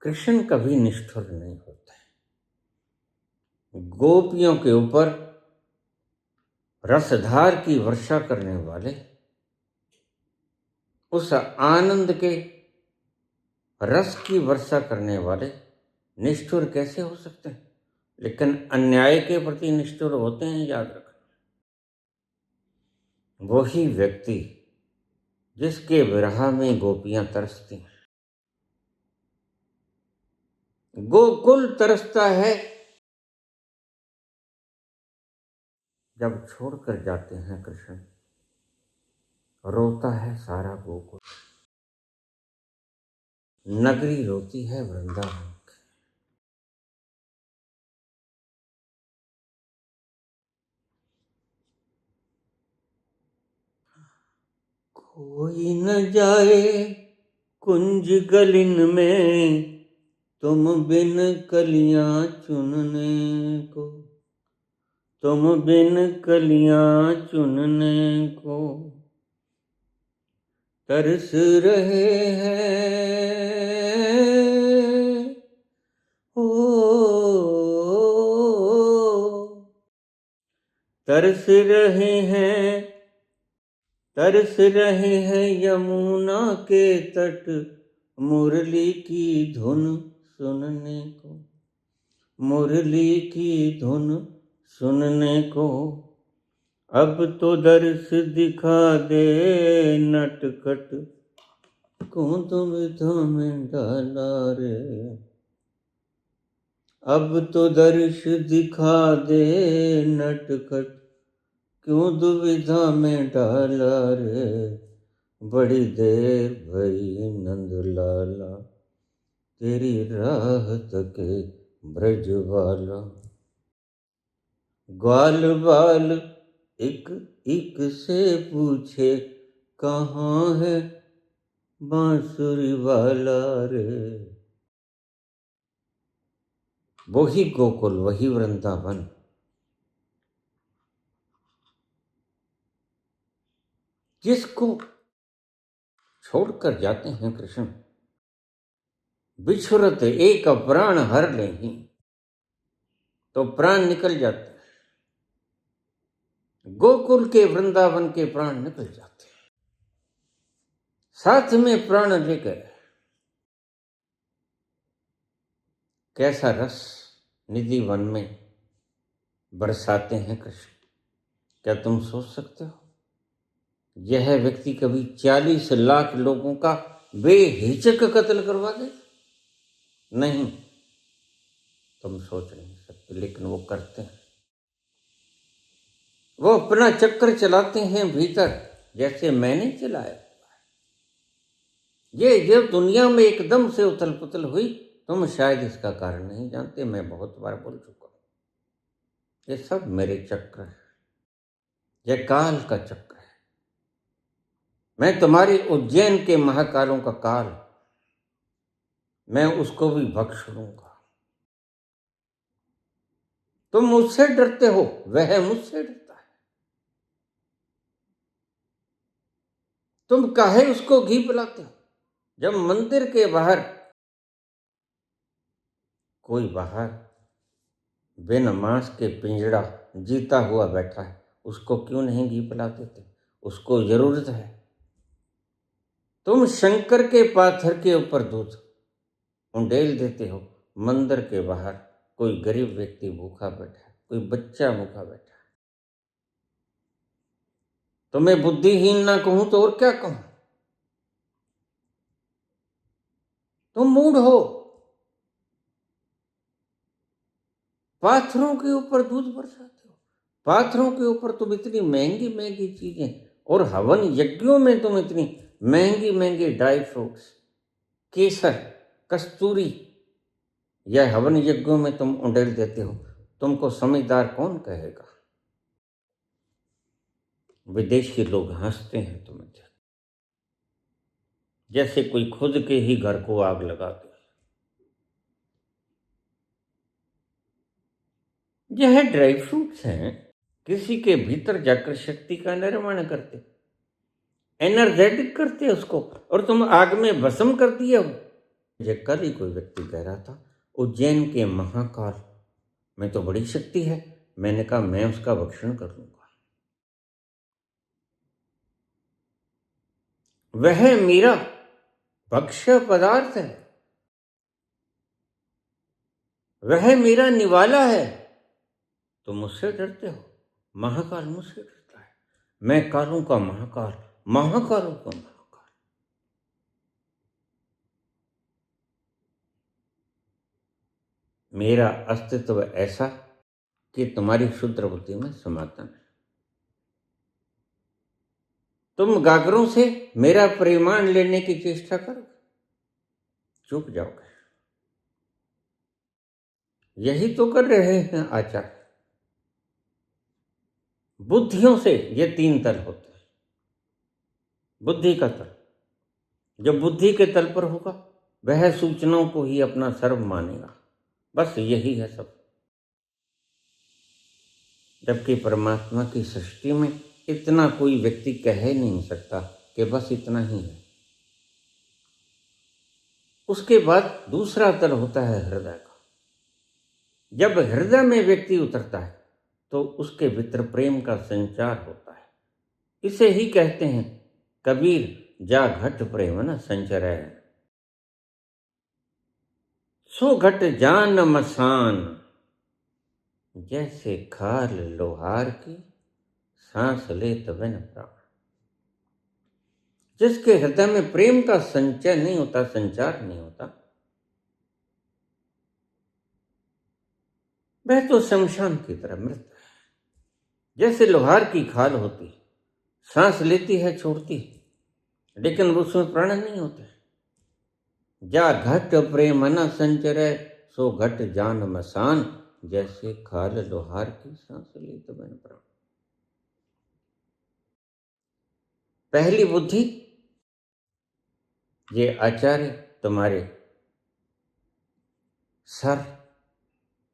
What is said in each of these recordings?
कृष्ण कभी निष्ठुर नहीं होते। गोपियों के ऊपर रसधार की वर्षा करने वाले, उस आनंद के रस की वर्षा करने वाले निष्ठुर कैसे हो सकते हैं? लेकिन अन्याय के प्रति निष्ठुर होते हैं, याद रखना। वही व्यक्ति जिसके विरह में गोपियां तरसती हैं। गोकुल तरसता है जब छोड़कर जाते हैं कृष्ण, रोता है सारा गोकुल, नगरी रोती है वृंदावन। कोई न जाए कुंज गलिन में, तुम बिन कलियां चुनने को, तुम बिन कलियां चुनने को तरस रहे हैं। ओ तरस रहे हैं, तरस रहे हैं यमुना के तट, मुरली की धुन सुनने को, मुरली की धुन सुनने को। अब तो दर्श दिखा दे नटखट, क्यों तुम में डाला रे। अब तो दर्श दिखा दे नटखट, क्यों दुविधा में डाला रे। बड़ी देर भई नंद लाला, तेरी राह तके ब्रज वाला। ग्वाल बाल एक एक से पूछे, कहाँ है बांसुरी वाला रे। वही गोकुल, वही वृंदावन, जिसको छोड़कर जाते हैं कृष्ण। बिछुरत एक प्राण हर लेहि, तो प्राण निकल जाते हैं। गोकुल के, वृंदावन के प्राण निकल जाते हैं, साथ में प्राण लेकर। कैसा रस निधि वन में बरसाते हैं कृष्ण, क्या तुम सोच सकते हो? यह व्यक्ति कभी 40 लाख लोगों का बेहिचक कत्ल करवा दे? नहीं, तुम सोच नहीं सकते, लेकिन वो करते हैं। वो अपना चक्र चलाते हैं भीतर, जैसे मैंने चलाया। ये दुनिया में एकदम से उथल पुथल हुई, तुम शायद इसका कारण नहीं जानते। मैं बहुत बार बोल चुका हूं, ये सब मेरे चक्र है, यह काल का चक्र है। मैं तुम्हारी उज्जैन के महाकालों का काल, मैं उसको भी बख्श लूंगा। तुम मुझसे डरते हो, वह मुझसे डरता है। तुम काहे उसको घी पिलाते हो? जब मंदिर के बाहर कोई बाहर बिन मांस के पिंजड़ा जीता हुआ बैठा है, उसको क्यों नहीं घी पिला देते? उसको जरूरत है। तुम शंकर के पाथर के ऊपर दूध उंडेल देते हो, मंदिर के बाहर कोई गरीब व्यक्ति भूखा बैठा है, कोई बच्चा भूखा बैठा है। तो मैं बुद्धिहीन ना कहूं तो और क्या कहूं? तुम मूढ़ हो। पाथरों के ऊपर दूध बरसाते हो, पाथरों के ऊपर तुम इतनी महंगी महंगी चीजें, और हवन यज्ञों में तुम इतनी महंगी महंगी ड्राई फ्रूट्स, केसर, कस्तूरी, यह हवन यज्ञों में तुम उंडेल देते हो। तुमको समझदार कौन कहेगा? विदेश के लोग हंसते हैं तुम्हें देख, जैसे कोई खुद के ही घर को आग लगा दे। यह ड्राई फ्रूट्स हैं, किसी के भीतर जाकर शक्ति का निर्माण करते, एनर्जेटिक करते उसको, और तुम आग में भस्म कर दिए हो। मुझे कल ही कोई व्यक्ति कह रहा था, उज्जैन के महाकाल में तो बड़ी शक्ति है। मैंने कहा मैं उसका भक्षण कर लूंगा। वह मेरा भक्ष्य पदार्थ है, वह मेरा निवाला है। तो मुझसे डरते हो? महाकाल मुझसे डरता है। मैं कालों का महाकाल, महाकालों का महाकाल। मेरा अस्तित्व ऐसा कि तुम्हारी क्षुद्र बुद्धि में समाता नहीं। तुम गागरों से मेरा परिमाण लेने की चेष्टा करोगे, चूक जाओगे। यही तो कर रहे हैं आचार्य। बुद्धियों से ये तीन तल होते हैं। बुद्धि का तल, जो बुद्धि के तल पर होगा वह सूचनाओं को ही अपना सर्व मानेगा। बस यही है सब। जबकि परमात्मा की सृष्टि में इतना कोई व्यक्ति कह नहीं सकता कि बस इतना ही है। उसके बाद दूसरा तल होता है हृदय का। जब हृदय में व्यक्ति उतरता है तो उसके भीतर प्रेम का संचार होता है। इसे ही कहते हैं कबीर जा घट प्रेम न संचरै, सो घट जान मसान, जैसे खाल लोहार की सांस ले तबे न प्राण। जिसके हृदय में प्रेम का संचय नहीं होता, संचार नहीं होता, वह तो शमशान की तरह मृत है। जैसे लोहार की खाल होती, सांस लेती है छोड़ती, लेकिन उसमें प्राण नहीं होते। जा घट प्रेम न संचरै, सो घट जान मसान, जैसे खाल लोहार की सांस ले तबे न प्राण। पहली बुद्धि, ये आचार्य तुम्हारे सर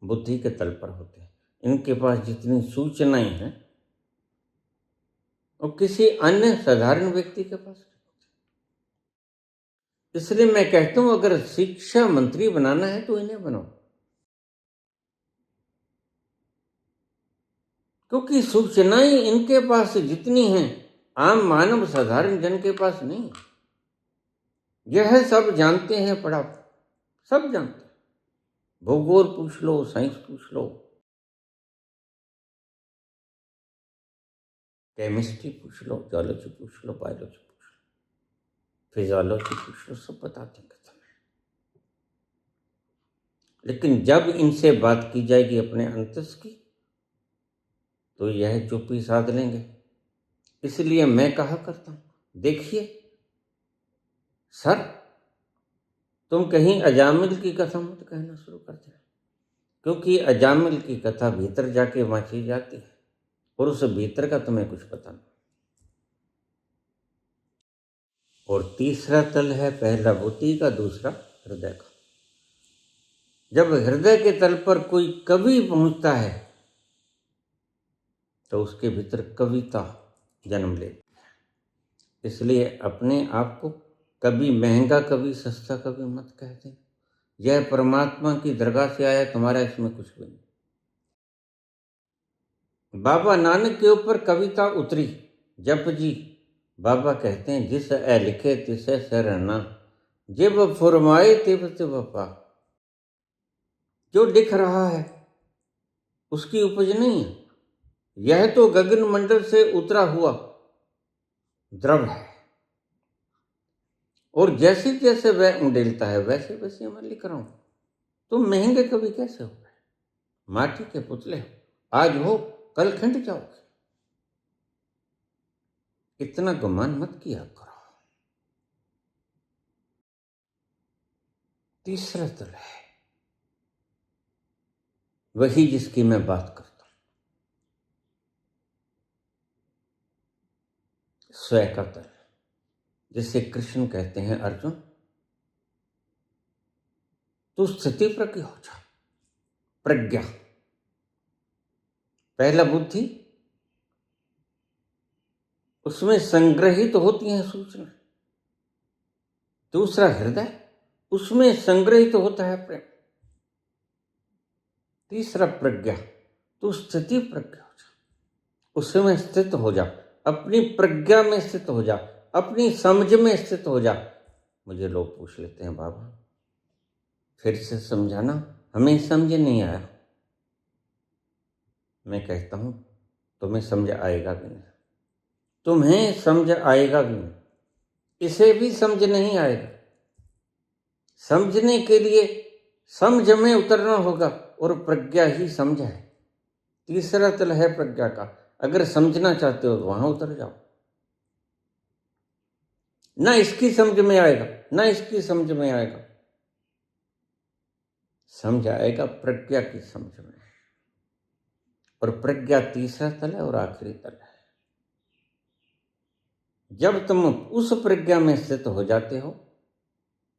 बुद्धि के तल पर होते हैं। इनके पास जितनी सूचनाएं हैं वो किसी अन्य साधारण व्यक्ति के पास नहीं होती। इसलिए मैं कहता हूं अगर शिक्षा मंत्री बनाना है तो इन्हें बनाओ, क्योंकि सूचनाएं इनके पास जितनी हैं आम मानव साधारण जन के पास नहीं है। यह सब जानते हैं, पढ़ा सब जानते हैं। भूगोल पूछ लो, साइंस पूछ लो, केमिस्ट्री पूछ लो, जियोलॉजी पूछ लो, बायोलॉजी पूछ लो, फिजियोलॉजी पूछ लो, सब बताते हैं तुम्हें। लेकिन जब इनसे बात की जाएगी अपने अंतस की तो यह चुप्पी साध लेंगे। इसलिए मैं कहा करता हूं, देखिए सर, तुम कहीं अजामिल की कथा मत कहना शुरू कर देना, क्योंकि अजामिल की कथा भीतर जाके वांची जाती है और उस भीतर का तुम्हें कुछ पता नहीं। और तीसरा तल है पहला बुद्धि का, दूसरा हृदय का। जब हृदय के तल पर कोई कवि पहुंचता है तो उसके भीतर कविता जन्म लेती है। इसलिए अपने आप को कभी महंगा कवि, सस्ता कवि मत कहते। यह परमात्मा की दरगाह से आया, तुम्हारा इसमें कुछ भी नहीं। बाबा नानक के ऊपर कविता उतरी, जप जी बाबा कहते हैं जिस ए लिखे तिसे शरणा, जिब फुरमाए तिब तिब पा। जो लिख रहा है उसकी उपज नहीं है, यह तो गगन मंडल से उतरा हुआ द्रव है। और जैसे जैसे वह उंडेलता है वैसे वैसे मैं लिख रहा हूं। तुम महंगे कवि कैसे हो गए? माटी के पुतले हो, आज हो कल खंड जाओगे। इतना गुमान मत किया करो। तीसरा तल है वही जिसकी मैं बात करता हूं, स्वयं का तल, जिसे कृष्ण कहते हैं अर्जुन तू स्थिति प्रज्ञ हो जा। प्रज्ञा पहला बुद्धि, उसमें संग्रहित होती हैं सूचना। दूसरा हृदय, उसमें संग्रहित होता है प्रेम। तीसरा प्रज्ञा, तू स्थिति प्रज्ञा हो जा, उसमें स्थित हो जा, अपनी प्रज्ञा में स्थित हो जा, अपनी समझ में स्थित हो जा। मुझे लोग पूछ लेते हैं, बाबा फिर से समझाना, हमें समझ नहीं आया। मैं कहता हूं तुम्हें समझ आएगा भी नहीं, तुम्हें समझ आएगा भी नहीं, इसे भी समझ नहीं आएगा। समझने के लिए समझ में उतरना होगा, और प्रज्ञा ही समझ है। तीसरा तल है प्रज्ञा का। अगर समझना चाहते हो तो वहां उतर जाओ। ना इसकी समझ में आएगा, ना इसकी समझ में आएगा, समझ आएगा प्रज्ञा की समझ में। और प्रज्ञा तीसरा तल है और आखिरी तल है। जब तुम उस प्रज्ञा में स्थित हो जाते हो,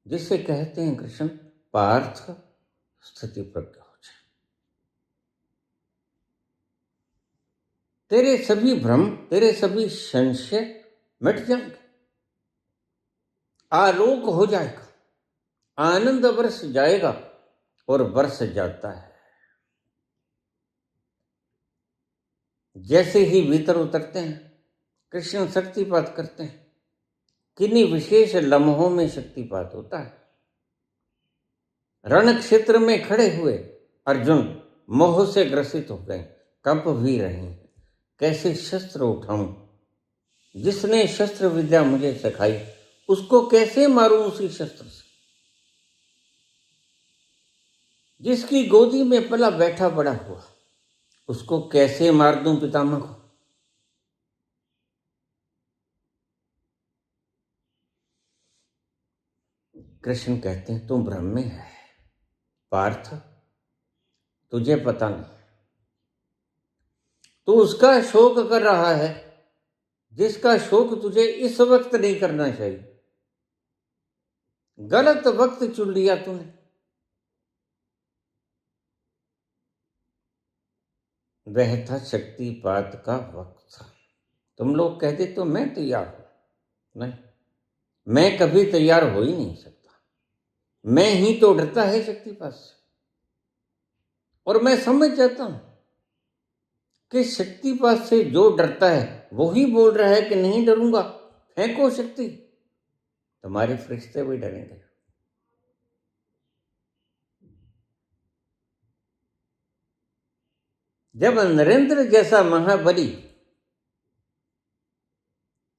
जिसे कहते हैं कृष्ण पार्थ स्थिति प्रज्ञा हो जाए, तेरे सभी भ्रम, तेरे सभी संशय मिट जाएंगे, आलोक हो जाएगा, आनंद बरस जाएगा और बरस जाता है। जैसे ही भीतर उतरते हैं, कृष्ण शक्तिपात करते हैं। किन्हीं विशेष लम्हों में शक्तिपात होता है। रण क्षेत्र में खड़े हुए अर्जुन मोह से ग्रसित हो गए, कंप भी रहे हैं। कैसे शस्त्र उठाऊं? जिसने शस्त्र विद्या मुझे सिखाई, उसको कैसे मारूं उसी शस्त्र से? जिसकी गोदी में पला बैठा बड़ा हुआ, उसको कैसे मार दूं पितामह को? कृष्ण कहते हैं तू भ्रम में है पार्थ, तुझे पता नहीं। तू उसका शोक कर रहा है जिसका शोक तुझे इस वक्त नहीं करना चाहिए। गलत वक्त चुन लिया तूने। वह था शक्तिपात का वक्त। तुम लोग कहते तो मैं तैयार हूं, नहीं, मैं कभी तैयार हो ही नहीं सकता। मैं ही तो डरता है शक्तिपात से। और मैं समझ जाता हूं कि शक्तिपात से जो डरता है वही बोल रहा है कि नहीं डरूंगा, फेंको शक्ति। तुम्हारे फरिश्ते भी डरेंगे। जब नरेंद्र जैसा महाबली,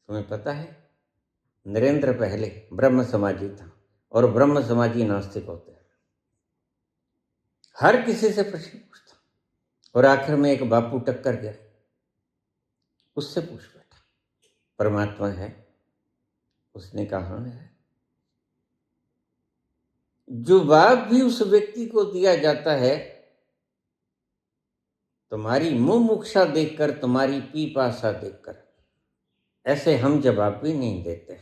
तुम्हें पता है नरेंद्र पहले ब्रह्म समाजी था, और ब्रह्म समाजी नास्तिक होते हैं। हर किसी से प्रश्न पूछता, और आखिर में एक बापू टक्कर गया, उससे पूछ बैठा परमात्मा है? उसने कहा है। जवाब भी उस व्यक्ति को दिया जाता है तुम्हारी मुमुक्षा देखकर, तुम्हारी पीपासा देखकर। ऐसे हम जवाब भी नहीं देते।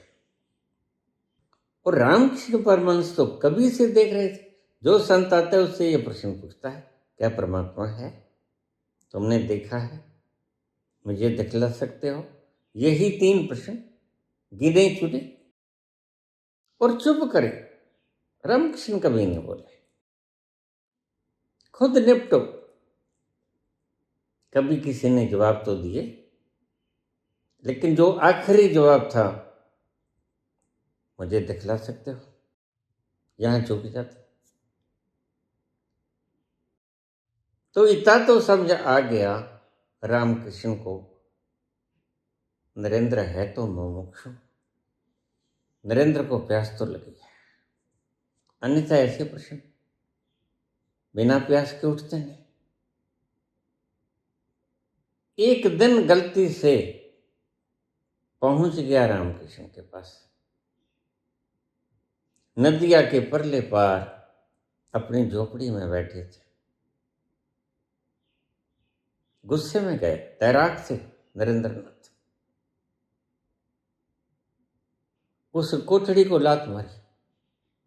और रामकृष्ण परमहंस तो कभी से देख रहे थे। जो संत आता है उससे ये प्रश्न पूछता है, क्या परमात्मा है? तुमने देखा है? मुझे दिखला सकते हो? यही 3 प्रश्न गिने चुने और चुप करे। रामकृष्ण कभी नहीं बोले, खुद निपटो। कभी किसी ने जवाब तो दिए, लेकिन जो आखिरी जवाब था, मुझे दिखला सकते हो, यहां चुप जाते। तो इतना तो समझ आ गया रामकृष्ण को, नरेंद्र है तो मुमुक्षु, नरेंद्र को प्यास तो लगी है। अन्यथा ऐसे प्रश्न बिना प्यास के उठते नहीं। एक दिन गलती से पहुंच गया रामकृष्ण के पास, नदिया के परले पार अपनी झोपड़ी में बैठे थे। गुस्से में गए, तैराक थे नरेंद्रनाथ। उस कोठड़ी को लात मारी,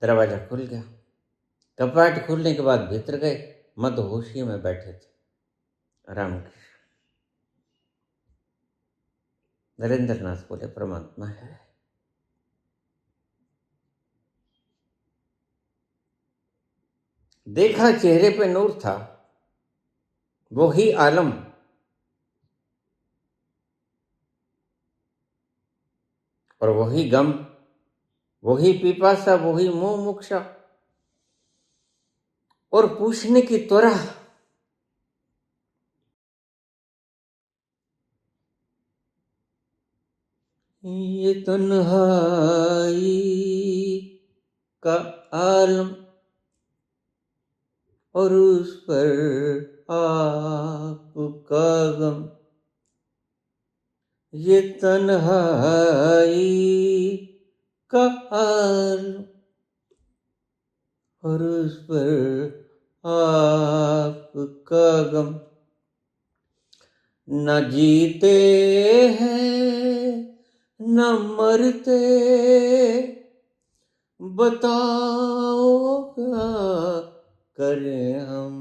दरवाजा खुल गया। कपाट खुलने के बाद भीतर गए, मदहोशी में बैठे थे रामकृष्ण। नरेंद्रनाथ बोले परमात्मा है? देखा चेहरे पे नूर था, वो ही आलम। और वही गम, वही पिपासा, वही मुमुक्षा, और पूछने की त्वरा। ये तन्हाई का आलम, और उस पर आपका गम। ये तन्हाई का आलम, और उस पर आपका गम। न जीते हैं न मरते, बताओ क्या करें हम।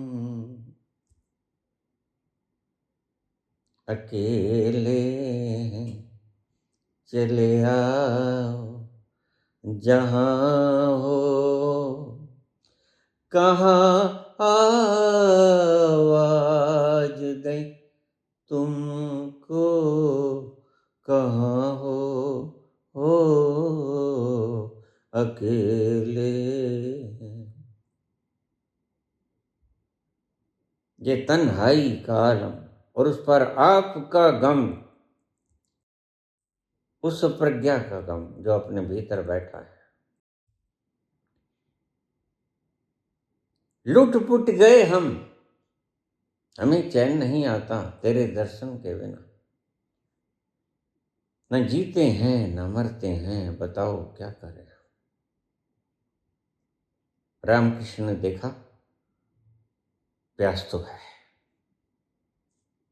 अकेले हैं, चले आओ जहाँ हो, कहाँ आवाज दें तुमको, कहाँ हो अकेले। ये तन्हाई का आलम, और उस पर आपका गम, उस प्रज्ञा का गम जो अपने भीतर बैठा है। लुट पुट गए हम, हमें चैन नहीं आता तेरे दर्शन के बिना। न जीते हैं न मरते हैं, बताओ क्या करें। रामकृष्ण ने देखा प्यास तो है,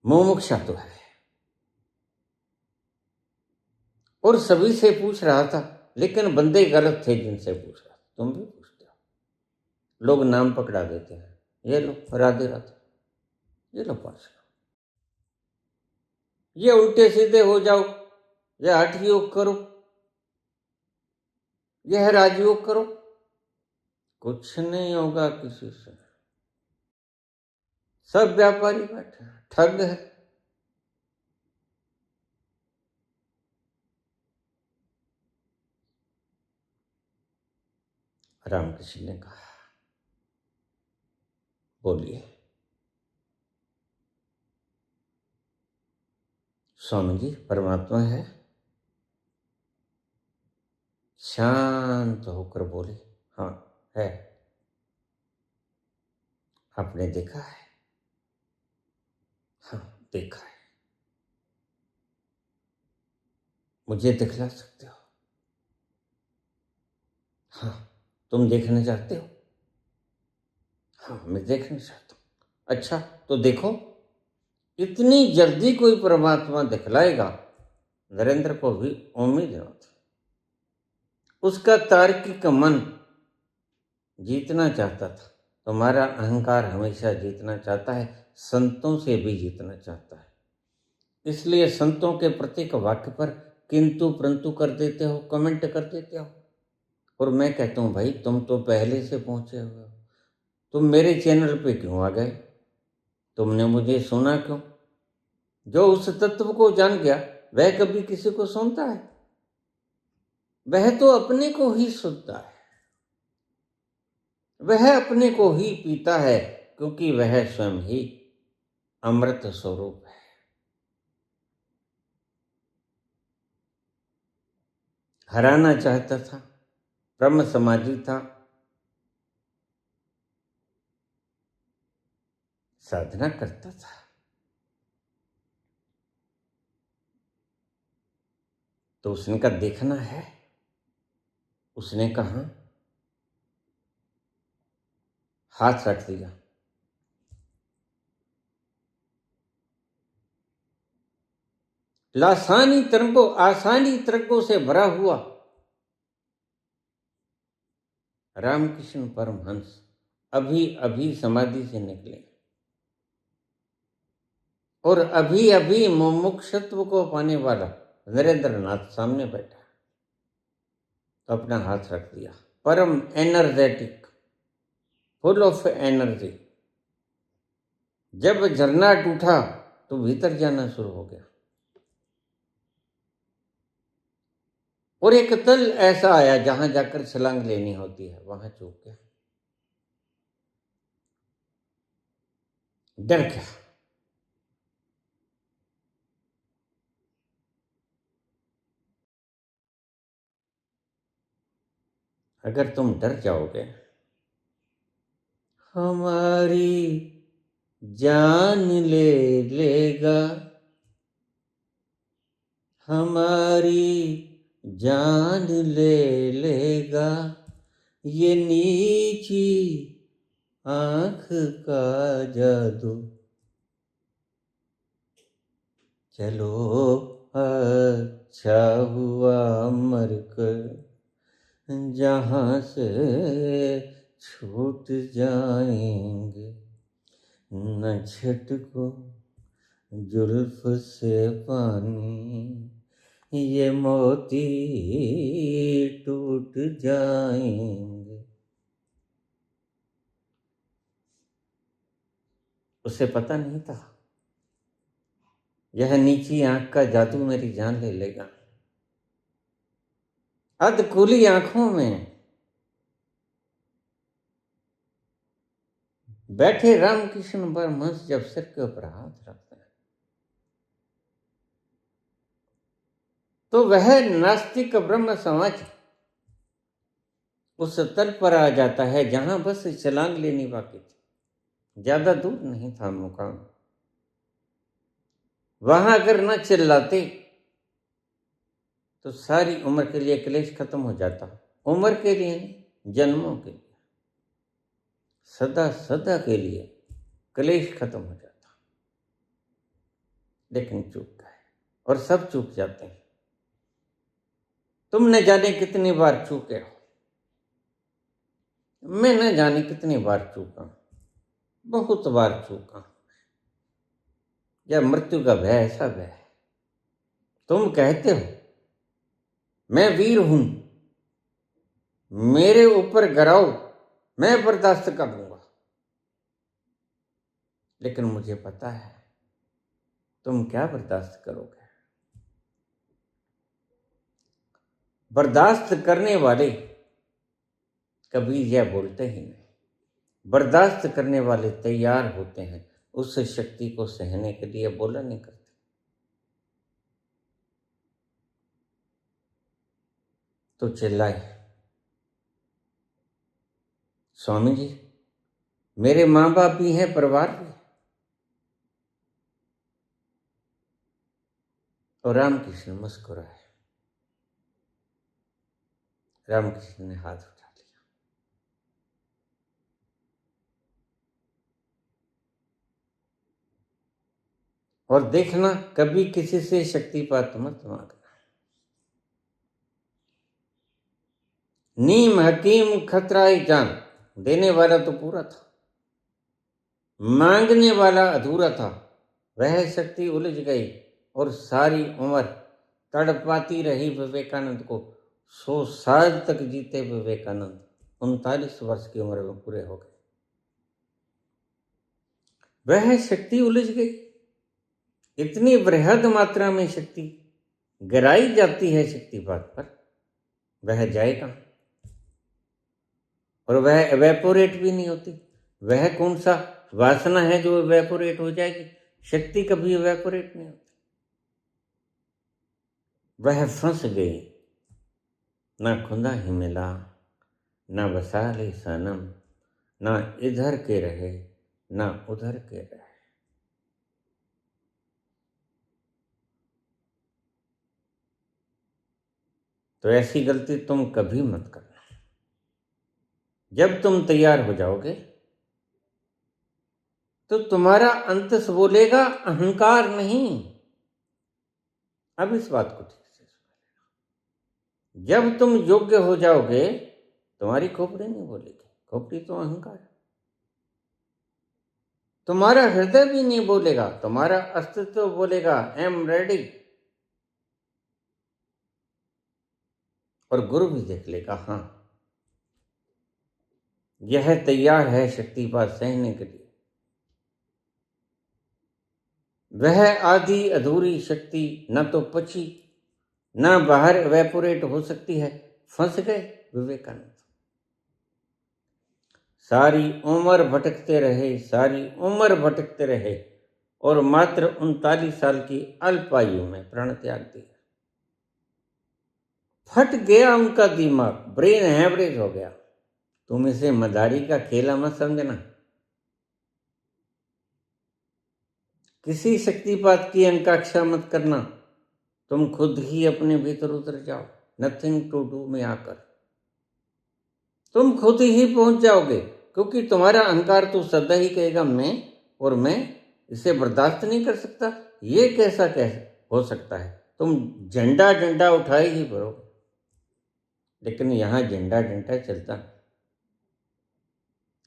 मुमुक्षा तो है, और सभी से पूछ रहा था, लेकिन बंदे गलत थे जिनसे पूछ रहा था। तुम भी पूछते हो, लोग नाम पकड़ा देते हैं, ये लो राधे राधे, ये लो पास, ये उल्टे सीधे हो जाओ, ये हठ योग करो, यह राजयोग करो। कुछ नहीं होगा किसी से, सब व्यापारी बैठे हैं, ठग है। रामकृष्ण ने कहा, बोलिए। स्वामी जी, परमात्मा है। शांत होकर बोले, हाँ है। आपने देखा है? हाँ देखा है। मुझे दिखला सकते हो? हाँ। तुम देखना चाहते हो? हाँ मैं देखना चाहता हूँ। अच्छा तो देखो। इतनी जल्दी कोई परमात्मा दिखलाएगा, नरेंद्र को भी उम्मीद न थी। उसका तार्किक मन जीतना चाहता था। तुम्हारा अहंकार हमेशा जीतना चाहता है, संतों से भी जीतना चाहता है। इसलिए संतों के प्रत्येक वाक्य पर किंतु परंतु कर देते हो, कमेंट कर देते हो। और मैं कहता हूँ भाई तुम तो पहले से पहुंचे हुए हो, तुम मेरे चैनल पे क्यों आ गए? तुमने मुझे सुना क्यों? जो उस तत्व को जान गया वह कभी किसी को सुनता है? वह तो अपने को ही सुनता है, वह अपने को ही पीता है, क्योंकि वह स्वयं ही अमृत स्वरूप है। हराना चाहता था, ब्रह्म समाजी था, साधना करता था। तो उसने कहा देखना है। उसने कहा हाथ रख दिया। आसानी तरंगों से भरा हुआ रामकृष्ण परमहंस अभी अभी समाधि से निकले, और अभी अभी मुमुक्षुत्व को पाने वाला नरेंद्र नाथ सामने बैठा, तो अपना हाथ रख दिया। परम एनर्जेटिक, फुल ऑफ एनर्जी। जब झरना टूटा तो भीतर जाना शुरू हो गया, और एक तल ऐसा आया जहां जाकर छलांग लेनी होती है, वहां चूक गया, डर गया। अगर तुम डर जाओगे, हमारी जान ले लेगा, हमारी जान ले लेगा, ये नीची आंख का जादू। चलो अच्छा हुआ मर कर जहां से छूट जाएंगे, न छटको जुल्फ से पानी, ये मोती टूट जाएंगे। उसे पता नहीं था यह नीची आंख का जादू मेरी जान ले लेगा। अधकुली आंखों में बैठे रामकृष्ण परमहंस जब सिर के ऊपर हाथ रखते हैं, तो वह नास्तिक ब्रह्म समाज उस तल पर आ जाता है जहां बस छलांग लेनी बाकी थी। ज्यादा दूर नहीं था मुकाम। वहां अगर न चिल्लाते तो सारी उम्र के लिए क्लेश खत्म हो जाता। उम्र के लिए नहीं, जन्मों के लिए, सदा सदा के लिए क्लेश खत्म हो जाता। लेकिन चूक गए, और सब चूक जाते हैं। तुम न जाने कितनी बार चूके हो, मैं न जाने कितनी बार चूका, बहुत बार चूका। या मृत्यु का भय ऐसा भय है, तुम कहते हो मैं वीर हूं, मेरे ऊपर गिराओ, मैं बर्दाश्त कर लूंगा। लेकिन मुझे पता है तुम क्या बर्दाश्त करोगे। बर्दाश्त करने वाले कभी यह बोलते ही नहीं। बर्दाश्त करने वाले तैयार होते हैं उस शक्ति को सहने के लिए, बोला नहीं करते। तो चिल्लाए, स्वामी जी मेरे माँ बाप भी हैं, परिवार भी है। और रामकृष्ण मुस्कुराए। रामकृष्ण ने हाथ उठा लिया। और देखना, कभी किसी से शक्तिपात मत मांगना। नीम हकीम खतराए जान, देने वाला तो पूरा था, मांगने वाला अधूरा था। वह शक्ति उलझ गई और सारी उम्र तड़पाती रही विवेकानंद को। 100 साल तक जीते विवेकानंद 39 वर्ष की उम्र में पूरे हो गए। वह शक्ति उलझ गई। इतनी बृहद मात्रा में शक्ति गिराई जाती है शक्तिपात पर, वह जाएगा और वह एवेपोरेट भी नहीं होती। वह कौन सा वासना है जो एवेपोरेट हो जाएगी। शक्ति कभी एवेपोरेट नहीं होती। वह फंस गई, ना खुदा ही मिला, ना वसाले सनम, ना इधर के रहे ना उधर के रहे। तो ऐसी गलती तुम कभी मत करना। जब तुम तैयार हो जाओगे तो तुम्हारा अंत बोलेगा अहंकार नहीं। अब इस बात को ठीक से सुन। जब तुम योग्य हो जाओगे, तुम्हारी खोपड़ी नहीं बोलेगी, खोपड़ी तो अहंकार है। तुम्हारा हृदय भी नहीं बोलेगा, तुम्हारा अस्तित्व बोलेगा आई एम रेडी। और गुरु भी देख लेगा, हाँ यह तैयार है शक्तिपात सहने के लिए। वह आधी अधूरी शक्ति न तो पची न बाहर एवेपोरेट हो सकती है। फंस गए विवेकानंद। सारी उम्र भटकते रहे, सारी उम्र भटकते रहे और मात्र 39 साल की अल्प आयु में प्राण त्याग दिया। फट गया उनका दिमाग, ब्रेन हैमरेज हो गया। तुम इसे मदारी का खेला मत समझना। किसी शक्तिपात की अंकाक्षा मत करना। तुम खुद ही अपने भीतर उतर जाओ, नथिंग टू डू में आकर तुम खुद ही पहुंच जाओगे, क्योंकि तुम्हारा अहंकार तो सदा ही कहेगा मैं, और मैं इसे बर्दाश्त नहीं कर सकता। ये कैसा हो सकता है? तुम झंडा डंडा उठाए ही भरोगे, लेकिन यहां झंडा डंडा चलता,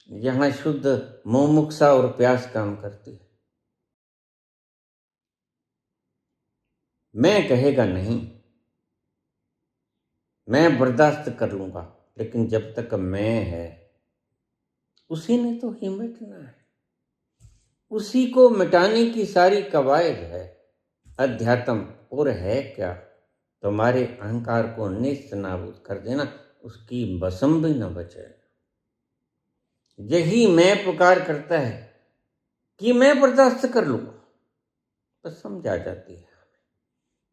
यहां शुद्ध मुमुक्षा और प्यास काम करती है। मैं कहेगा नहीं, मैं बर्दाश्त कर लूंगा, लेकिन जब तक मैं है उसी ने तो ही मिटना है। उसी को मिटाने की सारी कवायद है अध्यात्म। और है क्या? तुम्हारे अहंकार को नेस्त नाबूद कर देना, उसकी भस्म भी न बचे। यही मैं पुकार करता है कि मैं बर्दाश्त कर लूंगा, बस समझ आ जाती है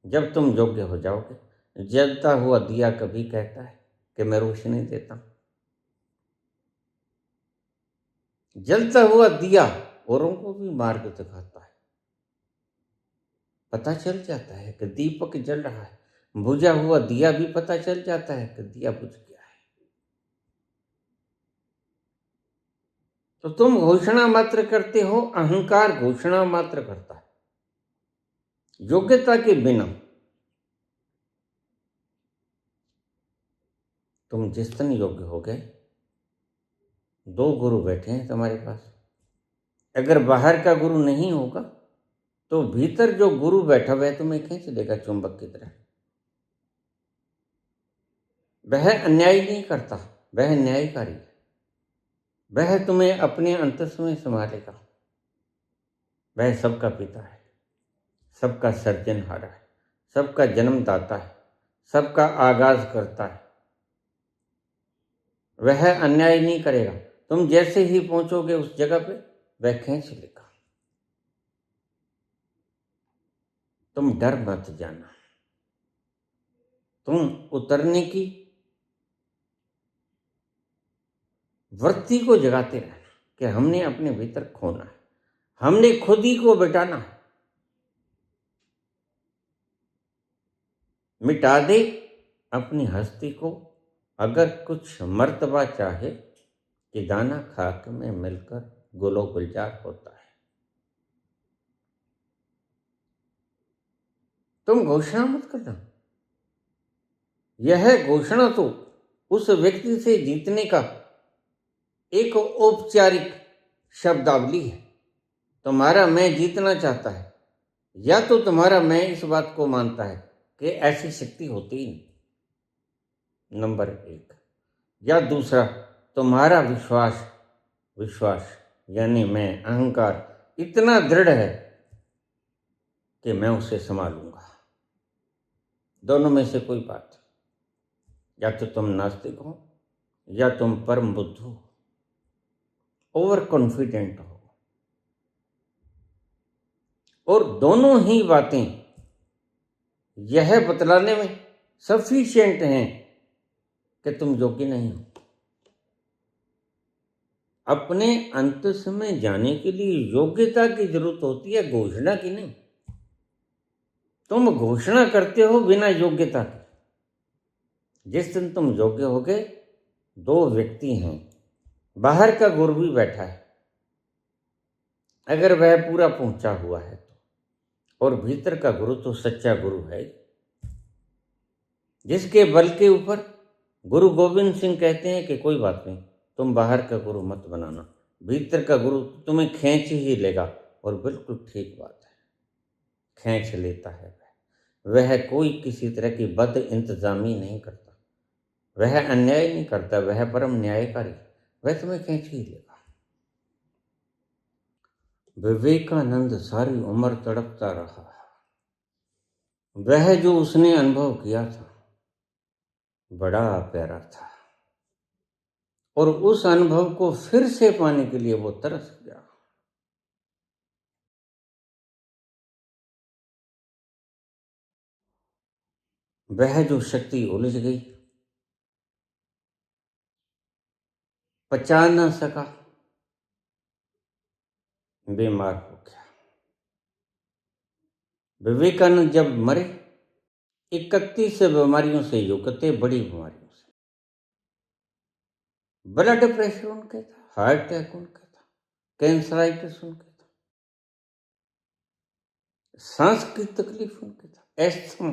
जब तुम योग्य हो जाओगे। जलता हुआ दिया कभी कहता है कि मैं रोशनी देता हूं। जलता हुआ दिया औरों को भी मार्ग दिखाता है। पता चल जाता है कि दीपक जल रहा है, बुझा हुआ दिया भी पता चल जाता है कि दिया बुझ गया है। तो तुम घोषणा मात्र करते हो, अहंकार घोषणा मात्र करता है। योग्यता के बिना तुम जिस दिन योग्य हो गए, 2 गुरु बैठे हैं तुम्हारे पास। अगर बाहर का गुरु नहीं होगा तो भीतर जो गुरु बैठा हुआ है तुम्हें खींच लेगा चुंबक की तरह। वह अन्याय नहीं करता, वह न्यायकारी है। वह तुम्हें अपने अंतस में संभालेगा। वह सबका पिता है, सबका सर्जनहारा है, सबका जन्मदाता है, सबका आगाज करता है। वह अन्याय नहीं करेगा। तुम जैसे ही पहुंचोगे उस जगह पे वह खींच लेगा। तुम डर मत जाना। तुम उतरने की वृत्ति को जगाते रहना कि हमने अपने भीतर खोना है, हमने खुद ही को बिटाना है। मिटा दे अपनी हस्ती को, अगर कुछ मर्तबा चाहे कि दाना खाक में मिलकर गुलो गुलजार होता है। तुम घोषणा मत करना। यह घोषणा तो उस व्यक्ति से जीतने का एक औपचारिक शब्दावली है। तुम्हारा मैं जीतना चाहता है, या तो तुम्हारा मैं इस बात को मानता है कि ऐसी शक्ति होती ही नहीं, नंबर 1। या दूसरा, तुम्हारा विश्वास यानी मैं अहंकार इतना दृढ़ है कि मैं उसे संभालूंगा। दोनों में से कोई बात। या तो तुम नास्तिक हो या तुम परम बुद्ध हो, ओवर कॉन्फिडेंट हो। और दोनों ही बातें यह बतलाने में सफिशिएंट हैं कि तुम योग्य नहीं हो। अपने अंतस में जाने के लिए योग्यता की जरूरत होती है, घोषणा की नहीं। तुम घोषणा करते हो बिना योग्यता के। जिस दिन तुम योग्य हो गए, 2 व्यक्ति हैं। बाहर का गुरु भी बैठा है, अगर वह पूरा पहुंचा हुआ है तो, और भीतर का गुरु तो सच्चा गुरु है, जिसके बल के ऊपर गुरु गोविंद सिंह कहते हैं कि कोई बात नहीं, तुम बाहर का गुरु मत बनाना, भीतर का गुरु तुम्हें खींच ही लेगा। और बिल्कुल ठीक बात है, खींच लेता है। वह कोई किसी तरह की बद इंतजामी नहीं करता, वह अन्याय नहीं करता, वह परम न्यायकारी। वह तुम्हें कैंची ही लेगा। विवेकानंद सारी उम्र तड़पता रहा। वह जो उसने अनुभव किया था बड़ा प्यारा था, और उस अनुभव को फिर से पाने के लिए वो तरस गया। वह जो शक्ति उलझ गई, पचा न सका, बीमार हो गया। विवेकानंद जब मरे 31 बीमारियों से युक्त, बड़ी बीमारियों से। ब्लड प्रेशर उनके था, हार्ट अटैक उनके था, कैंसराइटिस उनके था, सांस की तकलीफ उनके था, एस्थमा,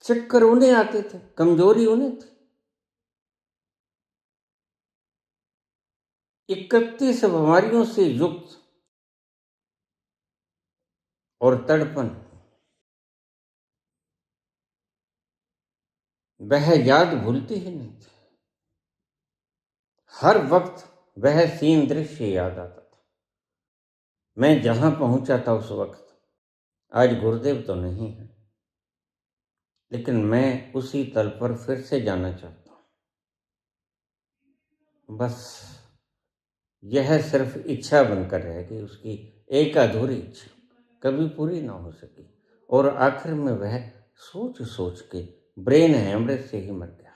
चक्कर उन्हें आते थे, कमजोरी उन्हें थी। 31 बीमारियों से युक्त और तड़पन। वह याद भूलते ही नहीं थे। हर वक्त वह सीन दृश्य याद आता था। मैं जहां पहुंचा था उस वक्त, आज गुरुदेव तो नहीं है, लेकिन मैं उसी तल पर फिर से जाना चाहता हूं। बस यह सिर्फ इच्छा बनकर रह गई, उसकी एक अधूरी इच्छा कभी पूरी ना हो सकी, और आखिर में वह सोच सोच के ब्रेन हेमरेज से ही मर गया।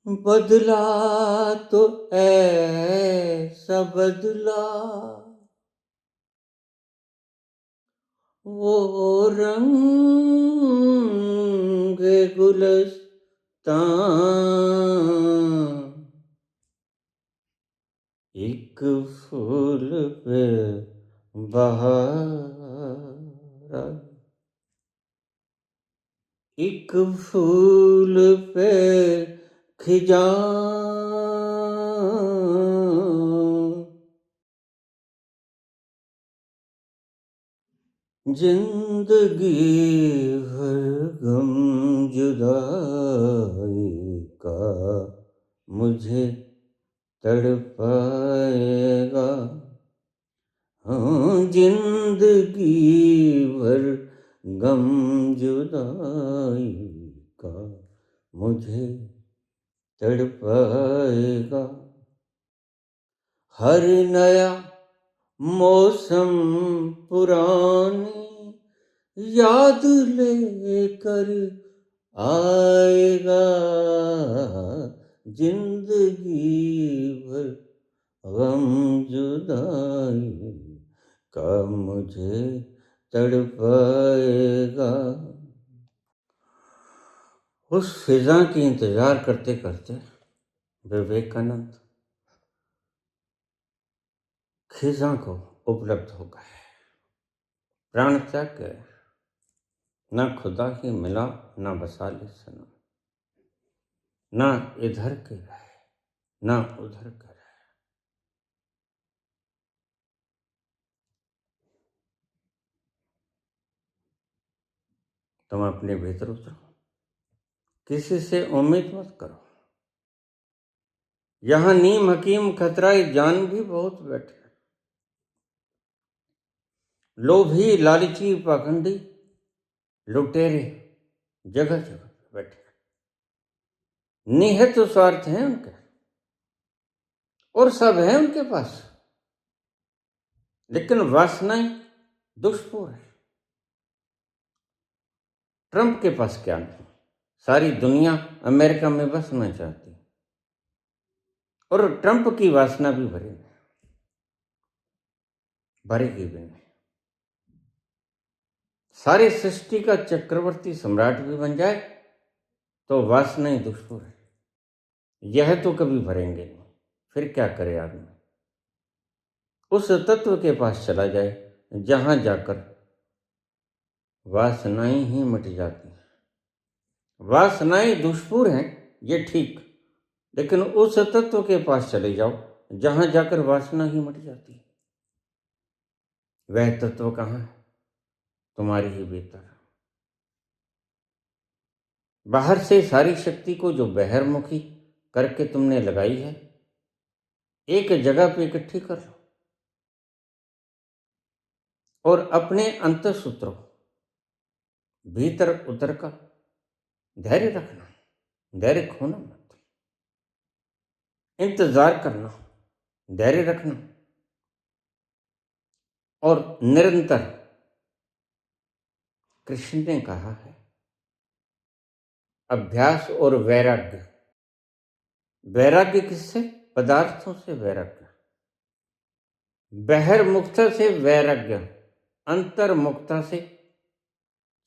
बदला तो ऐसा बदला वो रंग गुलस्तान, एक फूल पे बहार आई, एक फूल पे खिजां, जिंदगी भर गम जुदाई का मुझे तड़पाएगा। हाँ, जिंदगी भर गम जुदाई का मुझे तड़पाएगा। हर नया मौसम पुरानी याद लेकर आएगा। जिंदगी भर गम जुदाई का मुझे तड़पाएगा। उस फिजा की इंतजार करते करते विवेकानंद खिजा को उपलब्ध हो गए, प्राण त्याग गए। न खुदा ही मिला, न बसाले सनम, न इधर के रहे, न उधर के रहे। तुम अपने भीतर उतरो, किसी से उम्मीद मत करो। यहां नीम हकीम खतराए जान भी बहुत बैठे, लोभी लालची पाखंडी लुटेरे जगह जगह बैठे। निहित स्वार्थ है उनके, और सब है उनके पास, लेकिन वासनाएं दुष्पूर है। ट्रंप के पास क्या नहीं, सारी दुनिया अमेरिका में बसना चाहती, और ट्रंप की वासना भी भरेगी भी नहीं। सारी सृष्टि का चक्रवर्ती सम्राट भी बन जाए तो वासनाएं दुष्पूर है, यह तो कभी भरेंगे नहीं। फिर क्या करे आदमी? उस तत्व के पास चला जाए जहां जाकर वासनाएं ही मिट जाती हैं। वासनाएं दुष्पूर हैं, ये ठीक, लेकिन उस तत्व के पास चले जाओ जहां जाकर वासना ही मिट जाती है। वह तत्व कहाँ है? तुम्हारे ही भीतर। बाहर से सारी शक्ति को जो बहिर्मुखी करके तुमने लगाई है, एक जगह पे इकट्ठी कर लो और अपने अंतःसूत्रों भीतर उतर का धैर्य रखना, धैर्य खोना मत, इंतजार करना, धैर्य रखना और निरंतर। कृष्ण ने कहा है अभ्यास और वैराग्य। वैराग्य किससे? पदार्थों से वैराग्य, बहिर्मुखता से वैराग्य, अंतर्मुखता से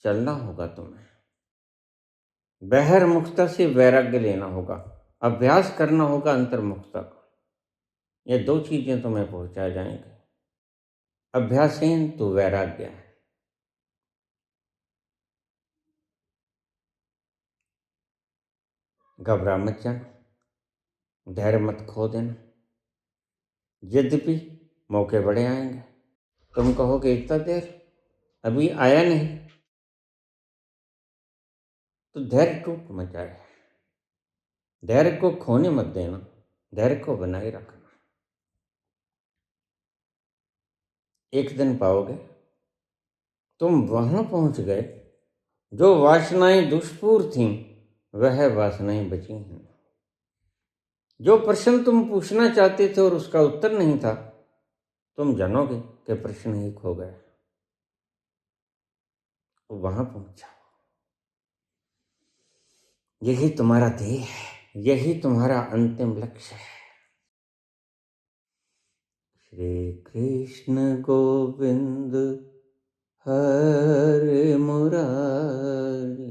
चलना होगा तुम्हें। बहिर्मुखता से वैराग्य लेना होगा, अभ्यास करना होगा अंतर्मुखता का। ये दो चीजें तुम्हें पहुंचा जाएंगे। अभ्यासेन तो वैराग्य है। घबरा मत जाना, धैर्य मत खो देना। यद्यपि मौके बड़े आएंगे, तुम कहोगे इतना देर अभी आया नहीं, तो धैर्य टूट मत जाए। धैर्य को खोने मत देना, धैर्य को बनाए रखना। एक दिन पाओगे तुम वहां पहुंच गए, जो वासनाएं दुष्पूर थीं वह वासनाएं बची हैं। जो प्रश्न तुम पूछना चाहते थे और उसका उत्तर नहीं था, तुम जानोगे कि प्रश्न ही खो गया। तो वहां पहुंचा, यही तुम्हारा ध्येय है, यही तुम्हारा अंतिम लक्ष्य है। श्री कृष्ण गोविंद हरे मुरारी,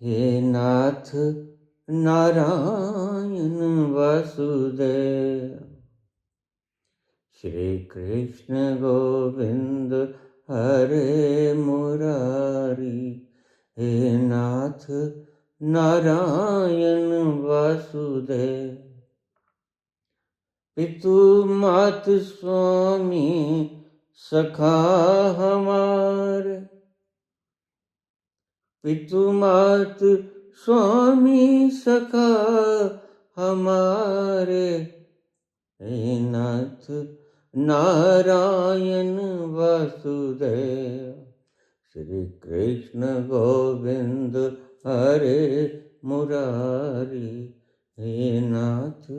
हे नाथ नारायण वासुदेव। श्री कृष्ण गोविंद हरे मुरारी, हे नाथ नारायण वासुदेव। पितु मात स्वामी सखा हमारे, पितु मात स्वामी सखा हमारे, हे नाथ नारायण वासुदेव। श्री कृष्ण गोविंद हरे मुरारी, हे नाथ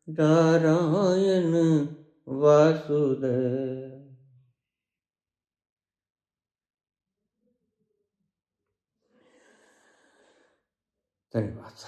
नारायण वासुदेव। धन्यवाद।